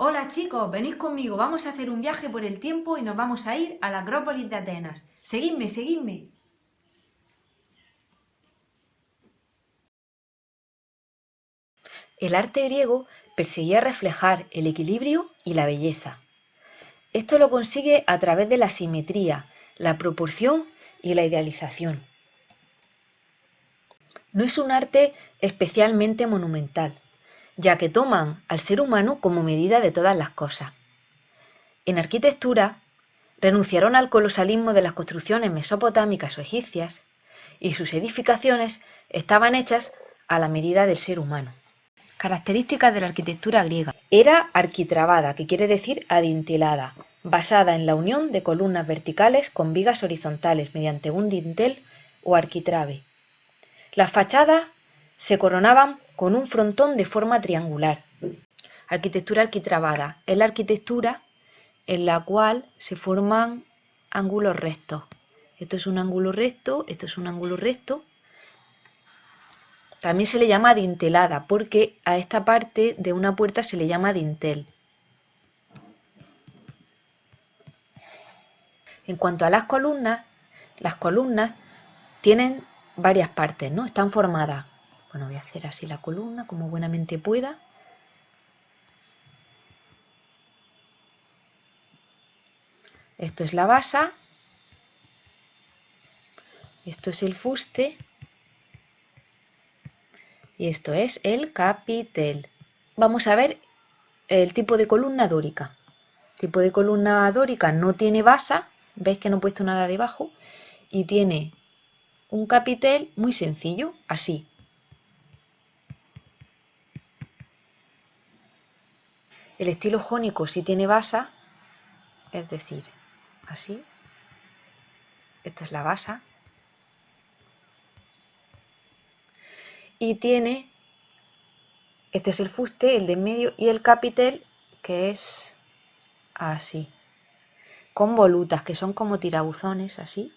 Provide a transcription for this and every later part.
Hola chicos, venid conmigo, vamos a hacer un viaje por el tiempo y nos vamos a ir a la Acrópolis de Atenas. Seguidme, seguidme. El arte griego perseguía reflejar el equilibrio y la belleza. Esto lo consigue a través de la simetría, la proporción y la idealización. No es un arte especialmente monumental, ya que toman al ser humano como medida de todas las cosas. En arquitectura, renunciaron al colosalismo de las construcciones mesopotámicas o egipcias, y sus edificaciones estaban hechas a la medida del ser humano. Características de la arquitectura griega. Era arquitrabada, que quiere decir adintelada, basada en la unión de columnas verticales con vigas horizontales mediante un dintel o arquitrabe. Las fachadas se coronaban con un frontón de forma triangular. Arquitectura arquitrabada es la arquitectura en la cual se forman ángulos rectos. Esto es un ángulo recto, esto es un ángulo recto. También se le llama dintelada porque a esta parte de una puerta se le llama dintel. En cuanto a las columnas tienen varias partes, ¿no? Están formadas. Bueno, voy a hacer así la columna como buenamente pueda. Esto es la basa, esto es el fuste y esto es el capitel. Vamos a ver el tipo de columna dórica. El tipo de columna dórica no tiene basa, veis que no he puesto nada debajo, y tiene un capitel muy sencillo, así. El estilo jónico sí tiene basa, es decir, así. Esto es la basa. Y tiene, este es el fuste, el de en medio, y el capitel, que es así. Con volutas, que son como tirabuzones, así.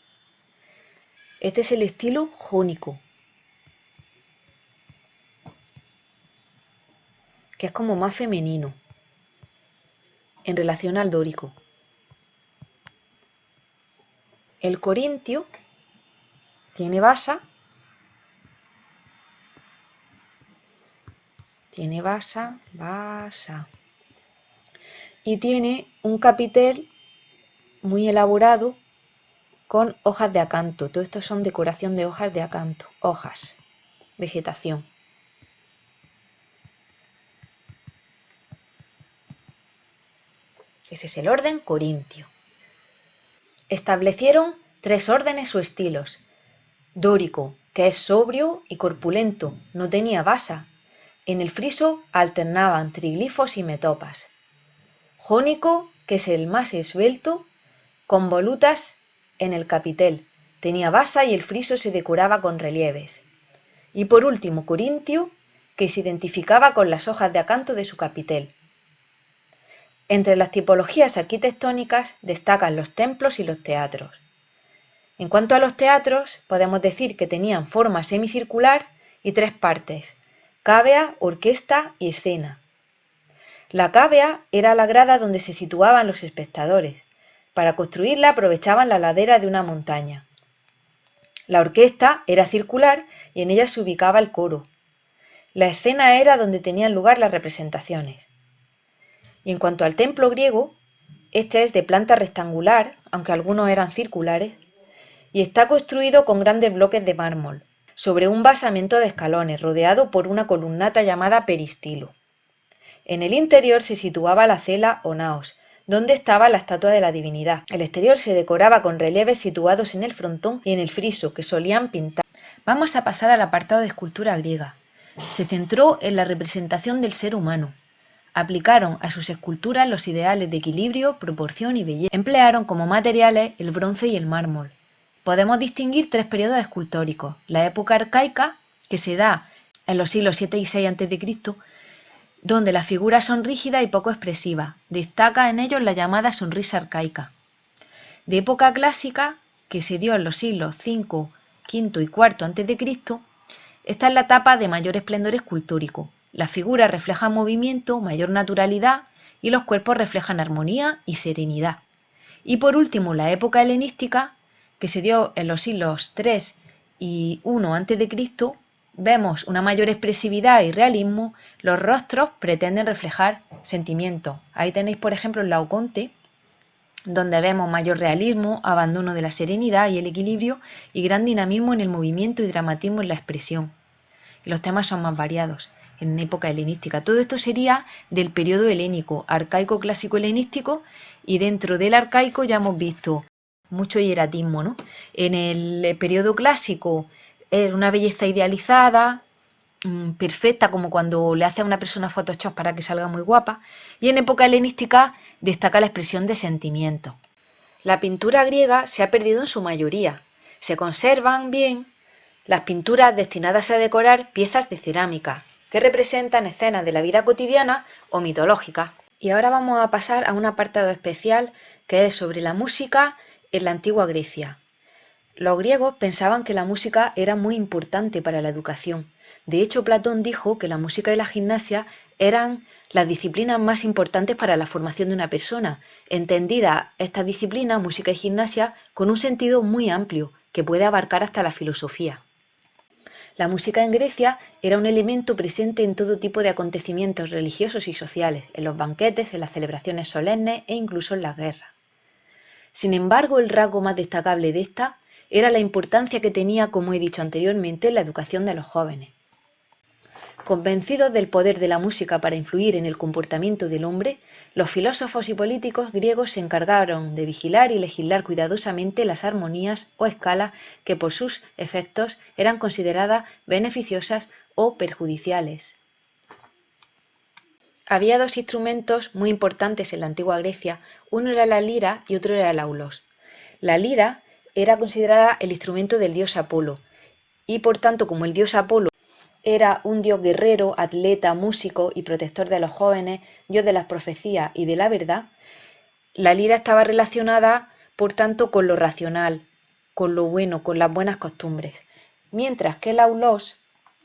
Este es el estilo jónico, que es como más femenino en relación al dórico. El corintio tiene basa, y tiene un capitel muy elaborado con hojas de acanto. Todo esto son decoración de hojas de acanto, hojas, vegetación. Ese es el orden corintio. Establecieron tres órdenes o estilos. Dórico, que es sobrio y corpulento, no tenía basa. En el friso alternaban triglifos y metopas. Jónico, que es el más esbelto, con volutas en el capitel. Tenía basa y el friso se decoraba con relieves. Y por último, corintio, que se identificaba con las hojas de acanto de su capitel. Entre las tipologías arquitectónicas destacan los templos y los teatros. En cuanto a los teatros, podemos decir que tenían forma semicircular y tres partes: cávea, orquesta y escena. La cávea era la grada donde se situaban los espectadores. Para construirla aprovechaban la ladera de una montaña. La orquesta era circular y en ella se ubicaba el coro. La escena era donde tenían lugar las representaciones. Y en cuanto al templo griego, este es de planta rectangular, aunque algunos eran circulares, y está construido con grandes bloques de mármol, sobre un basamento de escalones, rodeado por una columnata llamada peristilo. En el interior se situaba la cela o naos, donde estaba la estatua de la divinidad. El exterior se decoraba con relieves situados en el frontón y en el friso, que solían pintar. Vamos a pasar al apartado de escultura griega. Se centró en la representación del ser humano. Aplicaron a sus esculturas los ideales de equilibrio, proporción y belleza. Emplearon como materiales el bronce y el mármol. Podemos distinguir tres periodos escultóricos: la época arcaica, que se da en los siglos 7 y 6 a.C., donde las figuras son rígidas y poco expresivas. Destaca en ellos la llamada sonrisa arcaica. De época clásica, que se dio en los siglos 5, V y IV a.C., esta es la etapa de mayor esplendor escultórico. Las figuras reflejan movimiento, mayor naturalidad y los cuerpos reflejan armonía y serenidad. Y por último, la época helenística, que se dio en los siglos III y I a.C., vemos una mayor expresividad y realismo, los rostros pretenden reflejar sentimientos. Ahí tenéis, por ejemplo, el Laoconte, donde vemos mayor realismo, abandono de la serenidad y el equilibrio y gran dinamismo en el movimiento y dramatismo en la expresión. Y los temas son más variados en época helenística. Todo esto sería del periodo helénico, arcaico, clásico, helenístico, y dentro del arcaico ya hemos visto mucho hieratismo, ¿no? En el periodo clásico es una belleza idealizada, perfecta, como cuando le hace a una persona Photoshop para que salga muy guapa, y en época helenística destaca la expresión de sentimientos. La pintura griega se ha perdido en su mayoría. Se conservan bien las pinturas destinadas a decorar piezas de cerámica, que representan escenas de la vida cotidiana o mitológicas. Y ahora vamos a pasar a un apartado especial que es sobre la música en la antigua Grecia. Los griegos pensaban que la música era muy importante para la educación. De hecho, Platón dijo que la música y la gimnasia eran las disciplinas más importantes para la formación de una persona, entendida esta disciplina, música y gimnasia, con un sentido muy amplio, que puede abarcar hasta la filosofía. La música en Grecia era un elemento presente en todo tipo de acontecimientos religiosos y sociales, en los banquetes, en las celebraciones solemnes e incluso en las guerras. Sin embargo, el rasgo más destacable de esta era la importancia que tenía, como he dicho anteriormente, en la educación de los jóvenes. Convencidos del poder de la música para influir en el comportamiento del hombre, los filósofos y políticos griegos se encargaron de vigilar y legislar cuidadosamente las armonías o escalas que por sus efectos eran consideradas beneficiosas o perjudiciales. Había dos instrumentos muy importantes en la antigua Grecia, uno era la lira y otro era el aulos. La lira era considerada el instrumento del dios Apolo, y por tanto, como el dios Apolo era un dios guerrero, atleta, músico y protector de los jóvenes, dios de las profecías y de la verdad, la lira estaba relacionada, por tanto, con lo racional, con lo bueno, con las buenas costumbres. Mientras que el aulos,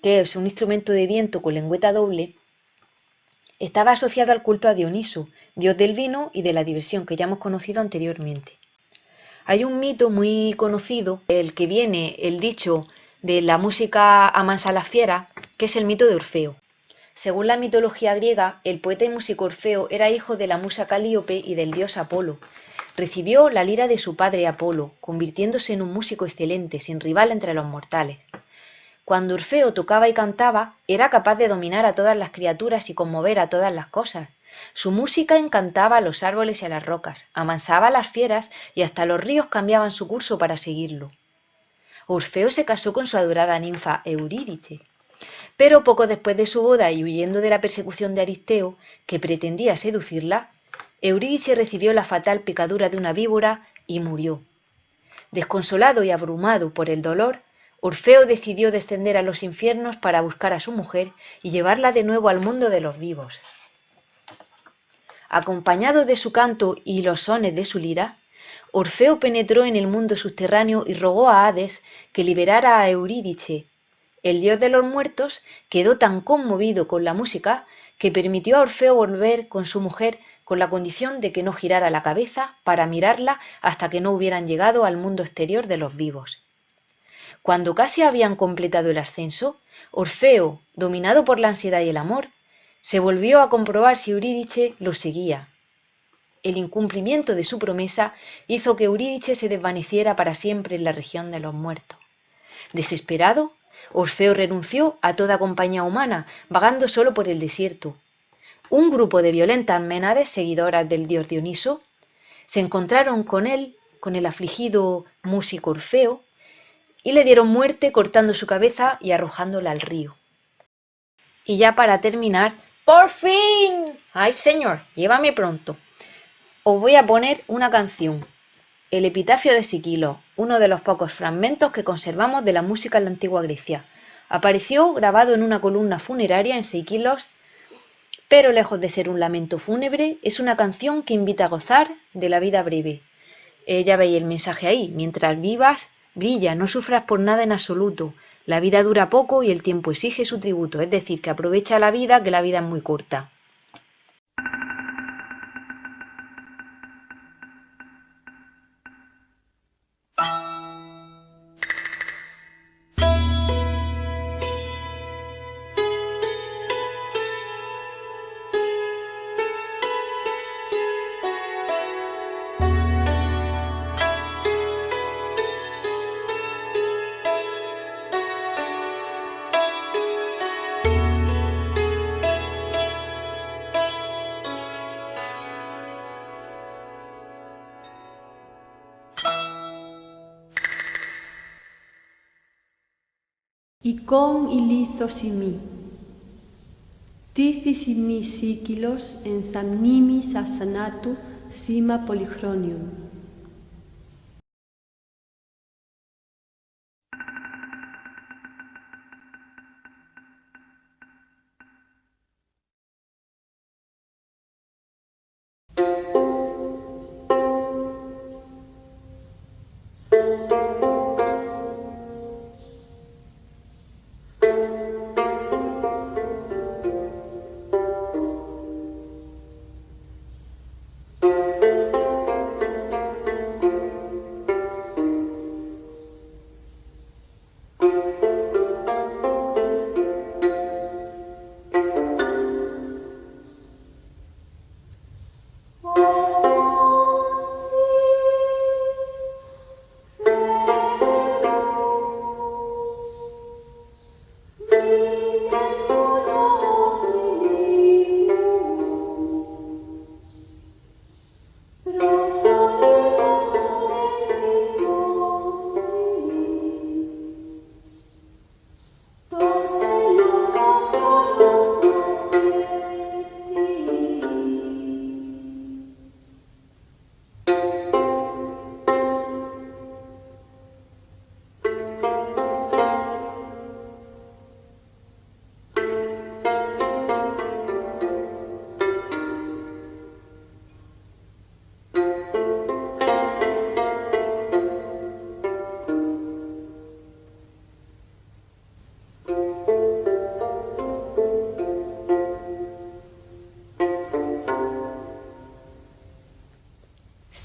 que es un instrumento de viento con lengüeta doble, estaba asociado al culto a Dioniso, dios del vino y de la diversión, que ya hemos conocido anteriormente. Hay un mito muy conocido, el que viene el dicho de la música amansa a las fieras, que es el mito de Orfeo. Según la mitología griega, el poeta y músico Orfeo era hijo de la musa Calíope y del dios Apolo. Recibió la lira de su padre Apolo, convirtiéndose en un músico excelente, sin rival entre los mortales. Cuando Orfeo tocaba y cantaba, era capaz de dominar a todas las criaturas y conmover a todas las cosas. Su música encantaba a los árboles y a las rocas, amansaba a las fieras y hasta los ríos cambiaban su curso para seguirlo. Orfeo se casó con su adorada ninfa Eurídice, pero poco después de su boda y huyendo de la persecución de Aristeo, que pretendía seducirla, Eurídice recibió la fatal picadura de una víbora y murió. Desconsolado y abrumado por el dolor, Orfeo decidió descender a los infiernos para buscar a su mujer y llevarla de nuevo al mundo de los vivos. Acompañado de su canto y los sones de su lira, Orfeo penetró en el mundo subterráneo y rogó a Hades que liberara a Eurídice. El dios de los muertos quedó tan conmovido con la música que permitió a Orfeo volver con su mujer con la condición de que no girara la cabeza para mirarla hasta que no hubieran llegado al mundo exterior de los vivos. Cuando casi habían completado el ascenso, Orfeo, dominado por la ansiedad y el amor, se volvió a comprobar si Eurídice lo seguía. El incumplimiento de su promesa hizo que Eurídice se desvaneciera para siempre en la región de los muertos. Desesperado, Orfeo renunció a toda compañía humana, vagando solo por el desierto. Un grupo de violentas ménades, seguidoras del dios Dioniso, se encontraron con él, con el afligido músico Orfeo, y le dieron muerte cortando su cabeza y arrojándola al río. Y ya para terminar, ¡por fin! ¡Ay, señor, llévame pronto! Os voy a poner una canción, el epitafio de Siquilo, uno de los pocos fragmentos que conservamos de la música en la antigua Grecia. Apareció grabado en una columna funeraria en Siquilos, pero lejos de ser un lamento fúnebre, es una canción que invita a gozar de la vida breve. Ya veis el mensaje ahí, mientras vivas, brilla, no sufras por nada en absoluto. La vida dura poco y el tiempo exige su tributo, es decir, que aprovecha la vida, que la vida es muy corta. Icon ilithosimi. Tithysimi sikilos ensamnimi sasanatu sima polychronium.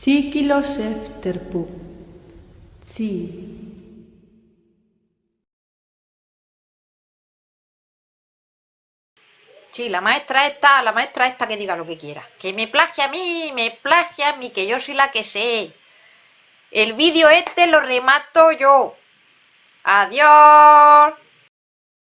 Sikilos efterpu. Tsi. Sí, la maestra esta que diga lo que quiera. Que me plagie a mí, que yo soy la que sé. El vídeo este lo remato yo. Adiós.